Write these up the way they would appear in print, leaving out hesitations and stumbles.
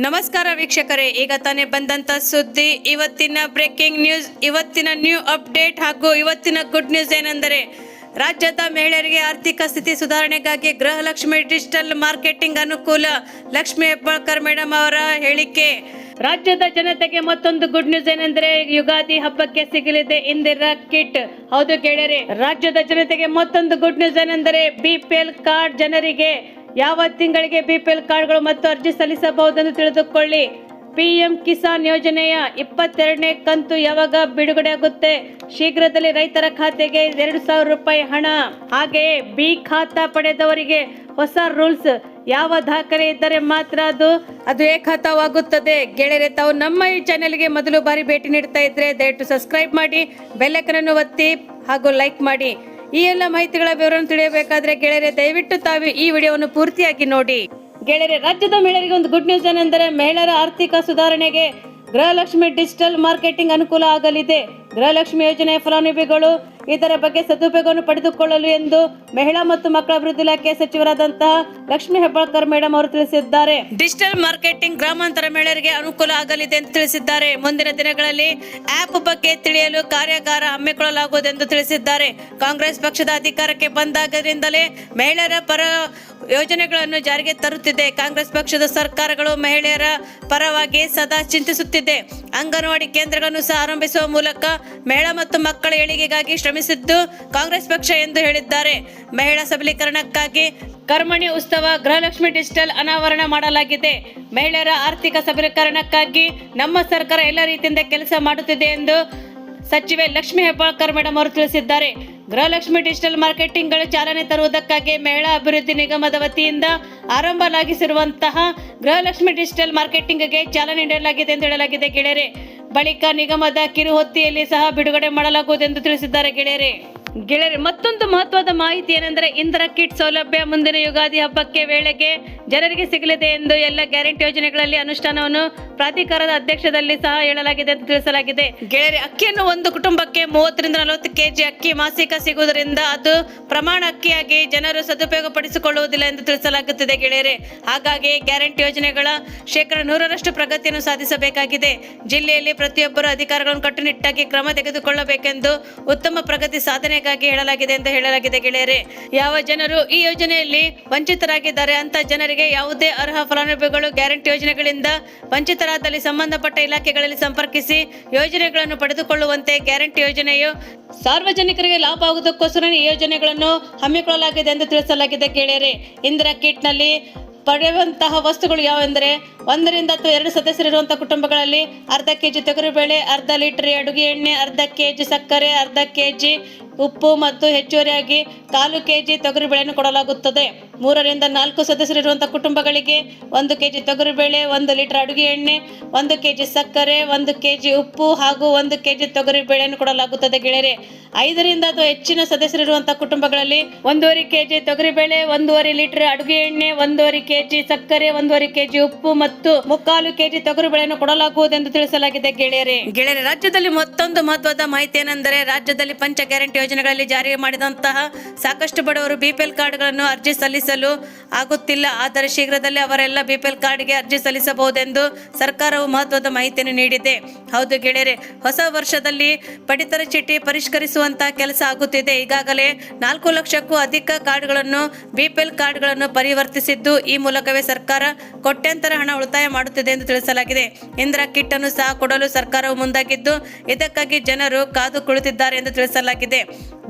ನಮಸ್ಕಾರ ವೀಕ್ಷಕರೇ, ಈಗ ತಾನೇ ಬಂದಂತ ಸುದ್ದಿ, ಇವತ್ತಿನ ಬ್ರೇಕಿಂಗ್ ನ್ಯೂಸ್, ಇವತ್ತಿನ ನ್ಯೂ ಅಪ್ಡೇಟ್ ಹಾಗೂ ಇವತ್ತಿನ ಗುಡ್ ನ್ಯೂಸ್ ಏನೆಂದರೆ ರಾಜ್ಯದ ಮಹಿಳೆಯರಿಗೆ ಆರ್ಥಿಕ ಸ್ಥಿತಿ ಸುಧಾರಣೆಗಾಗಿ ಗೃಹಲಕ್ಷ್ಮಿ ಡಿಜಿಟಲ್ ಮಾರ್ಕೆಟಿಂಗ್ ಅನುಕೂಲ. ಲಕ್ಷ್ಮಿ ಹೆಬ್ಬಾಳ್ಕರ್ ಮೇಡಮ್ ಅವರ ಹೇಳಿಕೆ. ರಾಜ್ಯದ ಜನತೆಗೆ ಮತ್ತೊಂದು ಗುಡ್ ನ್ಯೂಸ್ ಏನೆಂದರೆ ಯುಗಾದಿ ಹಬ್ಬಕ್ಕೆ ಸಿಗಲಿದೆ ಇಂದಿರಾ ಕಿಟ್. ಹೌದು ಗೆಳೆಯರೆ, ರಾಜ್ಯದ ಜನತೆಗೆ ಮತ್ತೊಂದು ಗುಡ್ ನ್ಯೂಸ್ ಏನೆಂದರೆ ಬಿಪಿಎಲ್ ಕಾರ್ಡ್ ಜನರಿಗೆ ಯಾವ ತಿಂಗಳಿಗೆ ಬಿಪಿಎಲ್ ಕಾರ್ಡ್ಗಳು ಮತ್ತು ಅರ್ಜಿ ಸಲ್ಲಿಸಬಹುದೆಂದು ತಿಳಿದುಕೊಳ್ಳಿ. ಪಿಎಂ ಕಿಸಾನ್ ಯೋಜನೆಯ 22ನೇ ಕಂತು ಯಾವಾಗ ಬಿಡುಗಡೆ ಆಗುತ್ತೆ? ಶೀಘ್ರದಲ್ಲಿ ರೈತರ ಖಾತೆಗೆ 2,000 ರೂಪಾಯಿ ಹಣ. ಹಾಗೆಯೇ ಬಿ ಖಾತಾ ಪಡೆದವರಿಗೆ ಹೊಸ ರೂಲ್ಸ್. ಯಾವ ದಾಖಲೆ ಇದ್ದರೆ ಮಾತ್ರ ಅದು ಎ ಖಾತಾವಾಗುತ್ತದೆ. ಗೆಳೆಯರೆ, ತಾವು ನಮ್ಮ ಈ ಚಾನೆಲ್ಗೆ ಮೊದಲು ಬಾರಿ ಭೇಟಿ ನೀಡ್ತಾ ಇದ್ರೆ ದಯವಿಟ್ಟು ಸಬ್ಸ್ಕ್ರೈಬ್ ಮಾಡಿ, ಬೆಲ್ ಐಕಾನ್ ಅನ್ನು ಒತ್ತಿ ಹಾಗೂ ಲೈಕ್ ಮಾಡಿ. ಈ ಎಲ್ಲ ಮಾಹಿತಿಗಳ ವಿವರವನ್ನು ತಿಳಿಯಬೇಕಾದ್ರೆ ಗೆಳೆಯರೆ ದಯವಿಟ್ಟು ತಾವು ಈ ವಿಡಿಯೋವನ್ನು ಪೂರ್ತಿಯಾಗಿ ನೋಡಿ. ಗೆಳೆಯರೆ, ರಾಜ್ಯದ ಮಹಿಳೆಯರಿಗೆ ಒಂದು ಗುಡ್ ನ್ಯೂಸ್ ಏನೆಂದರೆ ಮಹಿಳೆಯರ ಆರ್ಥಿಕ ಸುಧಾರಣೆಗೆ ಗೃಹಲಕ್ಷ್ಮಿ ಡಿಜಿಟಲ್ ಮಾರ್ಕೆಟಿಂಗ್ ಅನುಕೂಲ ಆಗಲಿದೆ. ಗೃಹಲಕ್ಷ್ಮಿ ಯೋಜನೆಯ ಫಲಾನುಭವಿಗಳು ಇದರ ಬಗ್ಗೆ ಸದುಪಯೋಗವನ್ನು ಪಡೆದುಕೊಳ್ಳಲು ಎಂದು ಮಹಿಳಾ ಮತ್ತು ಮಕ್ಕಳ ಅಭಿವೃದ್ಧಿ ಇಲಾಖೆ ಸಚಿವರಾದಂತಹ ಲಕ್ಷ್ಮಿ ಹೆಬ್ಬಾಳ್ಕರ್ ಮೇಡಮ್ ಅವರು ತಿಳಿಸಿದ್ದಾರೆ. ಡಿಜಿಟಲ್ ಮಾರ್ಕೆಟಿಂಗ್ ಗ್ರಾಮಾಂತರ ಮಹಿಳೆಯರಿಗೆ ಅನುಕೂಲ ಆಗಲಿದೆ ಎಂದು ತಿಳಿಸಿದ್ದಾರೆ. ಮುಂದಿನ ದಿನಗಳಲ್ಲಿ ಆಪ್ ಬಗ್ಗೆ ತಿಳಿಯಲು ಕಾರ್ಯಾಗಾರ ಹಮ್ಮಿಕೊಳ್ಳಲಾಗುವುದು ಎಂದು ತಿಳಿಸಿದ್ದಾರೆ. ಕಾಂಗ್ರೆಸ್ ಪಕ್ಷದ ಅಧಿಕಾರಕ್ಕೆ ಬಂದಾಗದಿಂದಲೇ ಮಹಿಳೆಯರ ಪರ ಯೋಜನೆಗಳನ್ನು ಜಾರಿಗೆ ತರುತ್ತಿದೆ. ಕಾಂಗ್ರೆಸ್ ಪಕ್ಷದ ಸರ್ಕಾರಗಳು ಮಹಿಳೆಯರ ಪರವಾಗಿ ಸದಾ ಚಿಂತಿಸುತ್ತಿದೆ. ಅಂಗನವಾಡಿ ಕೇಂದ್ರಗಳನ್ನು ಸಹ ಆರಂಭಿಸುವ ಮೂಲಕ ಮಹಿಳಾ ಮತ್ತು ಮಕ್ಕಳ ಏಳಿಗೆಗಾಗಿ ಶ್ರಮಿಸಿದ್ದು ಕಾಂಗ್ರೆಸ್ ಪಕ್ಷ ಎಂದು ಹೇಳಿದ್ದಾರೆ. ಮಹಿಳಾ ಸಬಲೀಕರಣಕ್ಕಾಗಿ ಕರ್ಮಣಿ ಉತ್ಸವ ಗೃಹಲಕ್ಷ್ಮಿ ಡಿಜಿಟಲ್ ಅನಾವರಣ ಮಾಡಲಾಗಿದೆ. ಮಹಿಳೆಯರ ಆರ್ಥಿಕ ಸಬಲೀಕರಣಕ್ಕಾಗಿ ನಮ್ಮ ಸರ್ಕಾರ ಎಲ್ಲ ರೀತಿಯಿಂದ ಕೆಲಸ ಮಾಡುತ್ತಿದೆ ಎಂದು ಸಚಿವೆ ಲಕ್ಷ್ಮಿ ಹೆಬ್ಬಾಳ್ಕರ್ ಮೇಡಮ್ ಅವರು ತಿಳಿಸಿದ್ದಾರೆ. ಗೃಹಲಕ್ಷ್ಮಿ ಡಿಜಿಟಲ್ ಮಾರ್ಕೆಟಿಂಗ್ಗಳು ಚಾಲನೆ ತರುವುದಕ್ಕಾಗಿ ಮಹಿಳಾ ಅಭಿವೃದ್ಧಿ ನಿಗಮದ ವತಿಯಿಂದ ಆರಂಭವಾಗಿಸಿರುವಂತಹ ಗೃಹಲಕ್ಷ್ಮಿ ಡಿಜಿಟಲ್ ಮಾರ್ಕೆಟಿಂಗ್ಗೆ ಚಾಲನೆ ನೀಡಲಾಗಿದೆ ಎಂದು ಹೇಳಲಾಗಿದೆ ಗೆಳೆಯರೆ. ಬಳಿಕ ನಿಗಮದ ಕಿರುಹೊತ್ತಿಯಲ್ಲಿ ಸಹ ಬಿಡುಗಡೆ ಮಾಡಲಾಗುವುದು ಎಂದು ತಿಳಿಸಿದ್ದಾರೆ ಗೆಳೆಯರೆ. ಮತ್ತೊಂದು ಮಹತ್ವದ ಮಾಹಿತಿ ಏನೆಂದರೆ ಇಂದಿರಾ ಕಿಟ್ ಸೌಲಭ್ಯ ಮುಂದಿನ ಯುಗಾದಿ ಹಬ್ಬಕ್ಕೆ ವೇಳೆಗೆ ಜನರಿಗೆ ಸಿಗಲಿದೆ ಎಂದು ಎಲ್ಲ ಗ್ಯಾರಂಟಿ ಯೋಜನೆಗಳಲ್ಲಿ ಅನುಷ್ಠಾನವನ್ನು ಪ್ರಾಧಿಕಾರದ ಅಧ್ಯಕ್ಷದಲ್ಲಿ ಸಹ ಹೇಳಲಾಗಿದೆ ಎಂದು ತಿಳಿಸಲಾಗಿದೆ. ಗೆಳೆಯರೆ, ಅಕ್ಕಿಯನ್ನು ಒಂದು ಕುಟುಂಬಕ್ಕೆ 30 ರಿಂದ 40 ಕೆಜಿ ಅಕ್ಕಿ ಮಾಸಿಕ ಸಿಗುವುದರಿಂದ ಅದು ಪ್ರಮಾಣ ಅಕ್ಕಿಯಾಗಿ ಜನರು ಸದುಪಯೋಗ ಪಡಿಸಿಕೊಳ್ಳುವುದಿಲ್ಲ ಎಂದು ತಿಳಿಸಲಾಗುತ್ತಿದೆ ಗೆಳೆಯರೆ. ಹಾಗಾಗಿ ಗ್ಯಾರಂಟಿ ಯೋಜನೆಗಳ 100% ಪ್ರಗತಿಯನ್ನು ಸಾಧಿಸಬೇಕಾಗಿದೆ. ಜಿಲ್ಲೆಯಲ್ಲಿ ಪ್ರತಿಯೊಬ್ಬರು ಅಧಿಕಾರಿಗಳನ್ನು ಕಟ್ಟುನಿಟ್ಟಾಗಿ ಕ್ರಮ ತೆಗೆದುಕೊಳ್ಳಬೇಕೆಂದು ಉತ್ತಮ ಪ್ರಗತಿ ಸಾಧನೆಗಾಗಿ ಹೇಳಲಾಗಿದೆ ಎಂದು ಹೇಳಲಾಗಿದೆ ಗೆಳೆಯರೆ. ಯಾವ ಜನರು ಈ ಯೋಜನೆಯಲ್ಲಿ ವಂಚಿತರಾಗಿದ್ದಾರೆ ಅಂತ ಜನರಿಗೆ ಯಾವುದೇ ಅರ್ಹ ಫಲಾನುಭವಿಗಳು ಗ್ಯಾರಂಟಿ ಯೋಜನೆಗಳಿಂದ ವಂಚಿತರಾದಲ್ಲಿ ಸಂಬಂಧಪಟ್ಟ ಇಲಾಖೆಗಳಲ್ಲಿ ಸಂಪರ್ಕಿಸಿ ಯೋಜನೆಗಳನ್ನು ಪಡೆದುಕೊಳ್ಳುವಂತೆ ಗ್ಯಾರಂಟಿ ಯೋಜನೆಯು ಸಾರ್ವಜನಿಕರಿಗೆ ಲಾಭ ಆಗುವುದಕ್ಕೋಸ್ಕರ ಈ ಯೋಜನೆಗಳನ್ನು ಹಮ್ಮಿಕೊಳ್ಳಲಾಗಿದೆ ಎಂದು ತಿಳಿಸಲಾಗಿದೆ ಗೆಳೆಯರೆ. ಇಂದಿರಾ ಕಿಟ್ ನಲ್ಲಿ ಪಡೆಯುವಂತಹ ವಸ್ತುಗಳು ಯಾವೆಂದರೆ 1 ರಿಂದ 2 ಸದಸ್ಯರಿರುವಂತಹ ಕುಟುಂಬಗಳಲ್ಲಿ ಅರ್ಧ ಕೆಜಿ ತೊಗರಿಬೇಳೆ, ಅರ್ಧ ಲೀಟರ್ ಅಡುಗೆ ಎಣ್ಣೆ, ಅರ್ಧ ಕೆಜಿ ಸಕ್ಕರೆ, ಅರ್ಧ ಕೆಜಿ ಉಪ್ಪು ಮತ್ತು ಹೆಚ್ಚುವರಿಯಾಗಿ 1/4 ಕೆಜಿ ತೊಗರಿಬೇಳೆಯನ್ನು ಕೊಡಲಾಗುತ್ತದೆ. 3 ರಿಂದ 4 ಸದಸ್ಯರಿರುವಂತಹ ಕುಟುಂಬಗಳಿಗೆ 1 ಕೆಜಿ ತೊಗರಿಬೇಳೆ, 1 ಲೀಟರ್ ಅಡುಗೆ ಎಣ್ಣೆ, 1 ಕೆಜಿ ಸಕ್ಕರೆ, 1 ಕೆಜಿ ಉಪ್ಪು ಹಾಗೂ 1 ಕೆಜಿ ತೊಗರಿಬೇಳೆಯನ್ನು ಕೊಡಲಾಗುತ್ತದೆ ಗೆಳೆಯರೆ. 5 ರಿಂದ ಅಥವಾ ಹೆಚ್ಚಿನ ಸದಸ್ಯರಿರುವಂತಹ ಕುಟುಂಬಗಳಲ್ಲಿ 1.5 ಕೆಜಿ ತೊಗರಿಬೇಳೆ, 1.5 ಲೀಟರ್ ಅಡುಗೆ ಎಣ್ಣೆ, 1.5 ಕೆಜಿ ಸಕ್ಕರೆ, 1.5 ಕೆಜಿ ಉಪ್ಪು ಮತ್ತು 3/4 ಕೆಜಿ ತೊಗರಿಬೇಳೆಯನ್ನು ಕೊಡಲಾಗುವುದು ಎಂದು ತಿಳಿಸಲಾಗಿದೆ ಗೆಳೆಯರೆ. ರಾಜ್ಯದಲ್ಲಿ ಮತ್ತೊಂದು ಮಹತ್ವದ ಮಾಹಿತಿ ಏನೆಂದರೆ ರಾಜ್ಯದಲ್ಲಿ ಪಂಚ ಗ್ಯಾರಂಟಿ ಯೋಜನೆಗಳಲ್ಲಿ ಜಾರಿ ಮಾಡಿದಂತಹ ಸಾಕಷ್ಟು ಬಡವರು ಬಿಪಿಎಲ್ ಕಾರ್ಡ್ಗಳನ್ನು ಅರ್ಜಿ ಸಲ್ಲಿಸಲು ಆಗುತ್ತಿಲ್ಲ. ಆದರೆ ಶೀಘ್ರದಲ್ಲೇ ಅವರೆಲ್ಲ ಬಿಪಿಎಲ್ ಕಾರ್ಡ್ಗೆ ಅರ್ಜಿ ಸಲ್ಲಿಸಬಹುದೆಂದು ಸರ್ಕಾರವು ಮಹತ್ವದ ಮಾಹಿತಿಯನ್ನು ನೀಡಿದೆ. ಹೌದು ಗೆಳೆಯರೆ, ಹೊಸ ವರ್ಷದಲ್ಲಿ ಪಡಿತರ ಚೀಟಿ ಪರಿಷ್ಕರಿಸುವಂತಹ ಕೆಲಸ ಆಗುತ್ತಿದೆ. ಈಗಾಗಲೇ 4 ಲಕ್ಷಕ್ಕೂ ಅಧಿಕ ಕಾರ್ಡ್ಗಳನ್ನು ಬಿಪಿಎಲ್ ಕಾರ್ಡ್ಗಳನ್ನು ಪರಿವರ್ತಿಸಿದ್ದು ಈ ಮೂಲಕವೇ ಸರ್ಕಾರ ಕೋಟ್ಯಾಂತರ ಹಣ ಉಳಿತಾಯ ಮಾಡುತ್ತಿದೆ ಎಂದು ತಿಳಿಸಲಾಗಿದೆ. ಇಂದಿರಾ ಕಿಟ್ ಅನ್ನು ಸಹ ಕೊಡಲು ಸರ್ಕಾರವು ಮುಂದಾಗಿದ್ದು ಇದಕ್ಕಾಗಿ ಜನರು ಕಾದು ಕುಳಿತಿದ್ದಾರೆ ಎಂದು ತಿಳಿಸಲಾಗಿದೆ.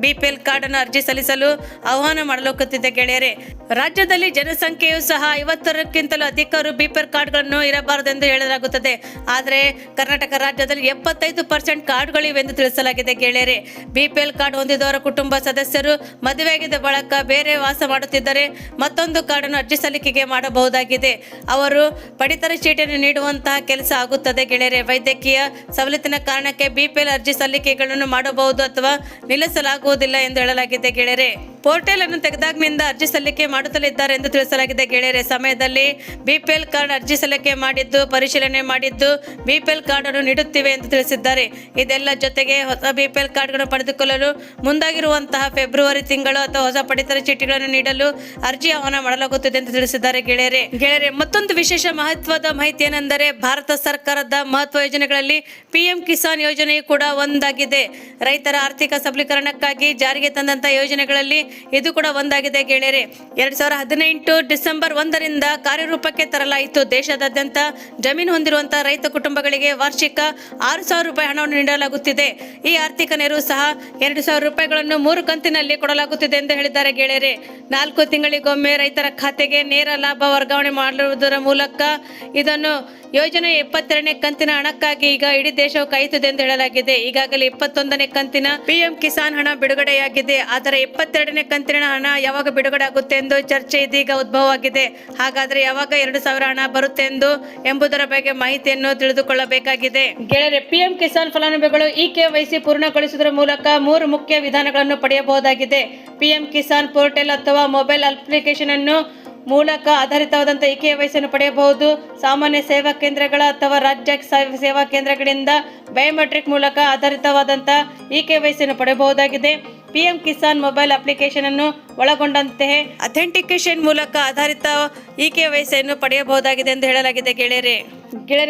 ಬಿಪಿಎಲ್ ಕಾರ್ಡ್ ಅನ್ನು ಅರ್ಜಿ ಸಲ್ಲಿಸಲು ಆಹ್ವಾನ ಮಾಡಲಾಗುತ್ತಿದೆ ಗೆಳೆಯರೆ. ರಾಜ್ಯದಲ್ಲಿ ಜನಸಂಖ್ಯೆಯು ಸಹ 50ಕ್ಕಿಂತಲೂ ಅಧಿಕರು ಬಿಪಿಎಲ್ ಕಾರ್ಡ್ಗಳನ್ನು ಇರಬಾರದೆಂದು ಹೇಳಲಾಗುತ್ತದೆ. ಆದರೆ ಕರ್ನಾಟಕ ರಾಜ್ಯದಲ್ಲಿ 75% ಕಾರ್ಡ್ಗಳಿವೆ ಎಂದು ತಿಳಿಸಲಾಗಿದೆ ಗೆಳೆಯರೆ. ಬಿಪಿಎಲ್ ಕಾರ್ಡ್ ಹೊಂದಿದವರ ಕುಟುಂಬ ಸದಸ್ಯರು ಮದುವೆಯಾಗಿದ್ದ ಬಳಿಕ ಬೇರೆ ವಾಸ ಮಾಡುತ್ತಿದ್ದರೆ ಮತ್ತೊಂದು ಕಾರ್ಡ್ ಅನ್ನು ಅರ್ಜಿ ಸಲ್ಲಿಕೆಗೆ ಮಾಡಬಹುದಾಗಿದೆ. ಅವರು ಪಡಿತರ ಚೀಟಿಯನ್ನು ನೀಡುವಂತಹ ಕೆಲಸ ಆಗುತ್ತದೆ ಗೆಳೆಯರೆ. ವೈದ್ಯಕೀಯ ಸವಲತ್ತಿನ ಕಾರಣಕ್ಕೆ ಬಿಪಿಎಲ್ ಅರ್ಜಿ ಸಲ್ಲಿಕೆಗಳನ್ನು ಮಾಡಬಹುದು ಅಥವಾ ವಿತರಿಸಲಾಗುವುದಿಲ್ಲ ಎಂದು ಹೇಳಲಾಗಿದೆ ಗೆಳೆಯರೆ. ಪೋರ್ಟಲ್ ಅನ್ನು ತೆಗೆದಾಗಿನಿಂದ ಅರ್ಜಿ ಸಲ್ಲಿಕೆ ಮಾಡುತ್ತಲಿದ್ದಾರೆ ಎಂದು ತಿಳಿಸಲಾಗಿದೆ ಗೆಳೆಯರೆ. ಸಮಯದಲ್ಲಿ ಬಿಪಿಎಲ್ ಕಾರ್ಡ್ ಅರ್ಜಿ ಸಲ್ಲಿಕೆ ಮಾಡಿದ್ದು, ಪರಿಶೀಲನೆ ಮಾಡಿದ್ದು, ಬಿಪಿಎಲ್ ಕಾರ್ಡ್ ಅನ್ನು ನೀಡುತ್ತಿವೆ ಎಂದು ತಿಳಿಸಿದ್ದಾರೆ. ಇದೆಲ್ಲ ಜೊತೆಗೆ ಹೊಸ ಬಿಪಿಎಲ್ ಕಾರ್ಡ್ಗಳನ್ನು ಪಡೆದುಕೊಳ್ಳಲು ಮುಂದಾಗಿರುವಂತಹ ಫೆಬ್ರವರಿ ತಿಂಗಳು ಅಥವಾ ಹೊಸ ಪಡಿತರ ಚೀಟಿಗಳನ್ನು ನೀಡಲು ಅರ್ಜಿ ಆಹ್ವಾನ ಮಾಡಲಾಗುತ್ತಿದೆ ಎಂದು ತಿಳಿಸಿದ್ದಾರೆ ಗೆಳೆಯರೆ. ಮತ್ತೊಂದು ವಿಶೇಷ ಮಹತ್ವದ ಮಾಹಿತಿ ಏನೆಂದರೆ, ಭಾರತ ಸರ್ಕಾರದ ಮಹತ್ವ ಯೋಜನೆಗಳಲ್ಲಿ ಪಿಎಂ ಕಿಸಾನ್ ಯೋಜನೆಯು ಕೂಡ ಒಂದಾಗಿದೆ. ರೈತರ ಆರ್ಥಿಕ ಸಬಲೀಕರಣಕ್ಕಾಗಿ ಜಾರಿಗೆ ತಂದಂತಹ ಯೋಜನೆಗಳಲ್ಲಿ ಇದು ಕೂಡ ಒಂದಾಗಿದೆ ಗೆಳೆಯರೆ. 2018 ಡಿಸೆಂಬರ್ 1ರಿಂದ ಕಾರ್ಯರೂಪಕ್ಕೆ ತರಲಾಯಿತು. ದೇಶದಾದ್ಯಂತ ಜಮೀನು ಹೊಂದಿರುವಂತಹ ರೈತ ಕುಟುಂಬಗಳಿಗೆ ವಾರ್ಷಿಕ 6,000 ರೂಪಾಯಿ ಹಣವನ್ನು ನೀಡಲಾಗುತ್ತಿದೆ. ಈ ಆರ್ಥಿಕ ನೆರವು ಸಹ 2,000 ರೂಪಾಯಿಗಳನ್ನು 3 ಕಂತಿನಲ್ಲಿ ಕೊಡಲಾಗುತ್ತಿದೆ ಎಂದು ಹೇಳಿದ್ದಾರೆ ಗೆಳೆಯರೆ. 4 ತಿಂಗಳಿಗೊಮ್ಮೆ ರೈತರ ಖಾತೆಗೆ ನೇರ ಲಾಭ ವರ್ಗಾವಣೆ ಮಾಡುವುದರ ಮೂಲಕ ಇದನ್ನು ಯೋಜನೆ 22ನೇ ಕಂತಿನ ಹಣಕ್ಕಾಗಿ ಈಗ ಇಡೀ ದೇಶವು ಕಾಯುತ್ತಿದೆ ಎಂದು ಹೇಳಲಾಗಿದೆ. ಈಗಾಗಲೇ 21ನೇ ಕಂತಿನ ಪಿಎಂ ಕಿಸಾನ್ ಹಣ ಬಿಡುಗಡೆಯಾಗಿದೆ. ಆದರೆ 22ನೇ ಕಂತಿನ ಹಣ ಯಾವಾಗ ಬಿಡುಗಡೆ ಆಗುತ್ತೆ ಎಂದು ಚರ್ಚೆ ಇದೀಗ ಉದ್ಭವವಾಗಿದೆ. ಹಾಗಾದ್ರೆ ಯಾವಾಗ 2,000 ಹಣ ಬರುತ್ತೆ ಎಂಬುದರ ಬಗ್ಗೆ ಮಾಹಿತಿಯನ್ನು ತಿಳಿದುಕೊಳ್ಳಬೇಕಾಗಿದೆ ಗೆಳೆಯರೆ. ಪಿಎಂ ಕಿಸಾನ್ ಫಲಾನುಭವಿಗಳು KYC ಪೂರ್ಣಗೊಳಿಸುವುದರ ಮೂಲಕ 3 ಮುಖ್ಯ ವಿಧಾನಗಳನ್ನು ಪಡೆಯಬಹುದಾಗಿದೆ. ಪಿಎಂ ಕಿಸಾನ್ ಪೋರ್ಟಲ್ ಅಥವಾ ಮೊಬೈಲ್ ಅಪ್ಲಿಕೇಶನ್ ಅನ್ನು ಮೂಲಕ ಆಧಾರಿತವಾದಂಥ KYC ಅನ್ನು ಪಡೆಯಬಹುದು. ಸಾಮಾನ್ಯ ಸೇವಾ ಕೇಂದ್ರಗಳ ಅಥವಾ ರಾಜ್ಯ ಸೇವಾ ಕೇಂದ್ರಗಳಿಂದ ಬಯೋಮೆಟ್ರಿಕ್ ಮೂಲಕ ಆಧಾರಿತವಾದಂಥ KYC ಅನ್ನು ಪಡೆಯಬಹುದಾಗಿದೆ. ಪಿಎಂ ಕಿಸಾನ್ ಮೊಬೈಲ್ ಅಪ್ಲಿಕೇಶನ್ ಅನ್ನು ಒಳಗೊಂಡಂತೆ ಅಥೆಂಟಿಕೇಶನ್ ಮೂಲಕ ಆಧಾರಿತ KYC ಅನ್ನು ಪಡೆಯಬಹುದಾಗಿದೆ ಎಂದು ಹೇಳಲಾಗಿದೆ ಗೆಳೆಯರೆ.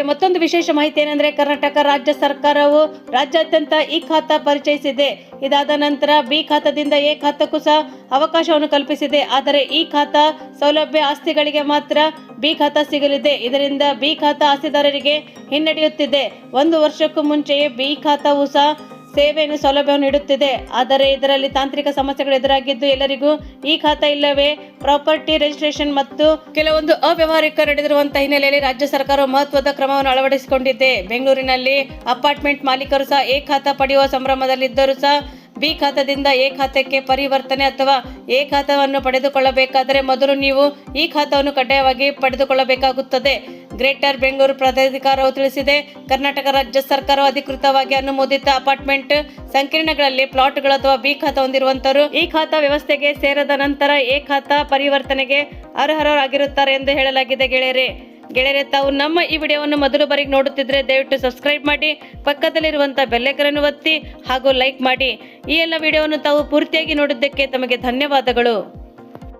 ಮತ್ತೊಂದು ವಿಶೇಷ ಮಾಹಿತಿ ಏನೆಂದರೆ, ಕರ್ನಾಟಕ ರಾಜ್ಯ ಸರ್ಕಾರವು ರಾಜ್ಯಾದ್ಯಂತ ಖಾತಾ ಪರಿಚಯಿಸಿದೆ. ಇದಾದ ನಂತರ ಬಿ ಖಾತಾದಿಂದ ಎ ಖಾತಾಕ್ಕೂ ಸಹ ಅವಕಾಶವನ್ನು ಕಲ್ಪಿಸಿದೆ. ಆದರೆ ಖಾತಾ ಸೌಲಭ್ಯ ಆಸ್ತಿಗಳಿಗೆ ಮಾತ್ರ ಬಿ ಖಾತಾ ಸಿಗಲಿದೆ. ಇದರಿಂದ ಬಿ ಖಾತಾ ಆಸ್ತಿದಾರರಿಗೆ ಹಿನ್ನಡೆಯುತ್ತಿದೆ. 1 ವರ್ಷಕ್ಕೂ ಮುಂಚೆಯೇ ಬಿ ಖಾತಾವು ಸಹ ಸೇವೆಯನ್ನು ಸೌಲಭ್ಯವನ್ನು ನೀಡುತ್ತಿದೆ. ಆದರೆ ಇದರಲ್ಲಿ ತಾಂತ್ರಿಕ ಸಮಸ್ಯೆಗಳು ಎದುರಾಗಿದ್ದು, ಎಲ್ಲರಿಗೂ ಖಾತಾ ಇಲ್ಲವೇ ಪ್ರಾಪರ್ಟಿ ರಿಜಿಸ್ಟ್ರೇಷನ್ ಮತ್ತು ಕೆಲವೊಂದು ಅವ್ಯವಹಾರಿಕ ನಡೆದಿರುವಂತಹ ಹಿನ್ನೆಲೆಯಲ್ಲಿ ರಾಜ್ಯ ಸರ್ಕಾರವು ಮಹತ್ವದ ಕ್ರಮವನ್ನು ಅಳವಡಿಸಿಕೊಂಡಿದೆ. ಬೆಂಗಳೂರಿನಲ್ಲಿ ಅಪಾರ್ಟ್ಮೆಂಟ್ ಮಾಲೀಕರು ಸಹ ಖಾತಾ ಪಡೆಯುವ ಸಂಭ್ರಮದಲ್ಲಿದ್ದರೂ ಸಹ ಬಿ ಖಾತಾದಿಂದ ಖಾತೆಗೆ ಪರಿವರ್ತನೆ ಅಥವಾ ಖಾತಾವನ್ನು ಪಡೆದುಕೊಳ್ಳಬೇಕಾದರೆ ಮೊದಲು ನೀವು ಖಾತಾವನ್ನು ಕಡ್ಡಾಯವಾಗಿ ಪಡೆದುಕೊಳ್ಳಬೇಕಾಗುತ್ತದೆ. ಗ್ರೇಟರ್ ಬೆಂಗಳೂರು ಪ್ರಾಧಿಕಾರವು ತಿಳಿಸಿದೆ. ಕರ್ನಾಟಕ ರಾಜ್ಯ ಸರ್ಕಾರವು ಅಧಿಕೃತವಾಗಿ ಅನುಮೋದಿತ ಅಪಾರ್ಟ್ಮೆಂಟ್ ಸಂಕೀರ್ಣಗಳಲ್ಲಿ ಪ್ಲಾಟ್ಗಳು ಅಥವಾ ಬಿ ಖಾತಾ ಹೊಂದಿರುವಂತವರು ಖಾತಾ ವ್ಯವಸ್ಥೆಗೆ ಸೇರದ ನಂತರ ಖಾತಾ ಪರಿವರ್ತನೆಗೆ ಅರ್ಹರಾಗಿರುತ್ತಾರೆ ಎಂದು ಹೇಳಲಾಗಿದೆ ಗೆಳೆಯರೆ. ತಾವು ನಮ್ಮ ಈ ವಿಡಿಯೋವನ್ನು ಮೊದಲು ಬಾರಿಗೆ ನೋಡುತ್ತಿದ್ದರೆ ದಯವಿಟ್ಟು ಸಬ್ಸ್ಕ್ರೈಬ್ ಮಾಡಿ, ಪಕ್ಕದಲ್ಲಿರುವಂತಹ ಬೆಲ್ಲೈಕನ್ ಒತ್ತಿ ಹಾಗೂ ಲೈಕ್ ಮಾಡಿ. ಈ ಎಲ್ಲ ವಿಡಿಯೋವನ್ನು ತಾವು ಪೂರ್ತಿಯಾಗಿ ನೋಡಿದ್ದಕ್ಕೆ ತಮಗೆ ಧನ್ಯವಾದಗಳು.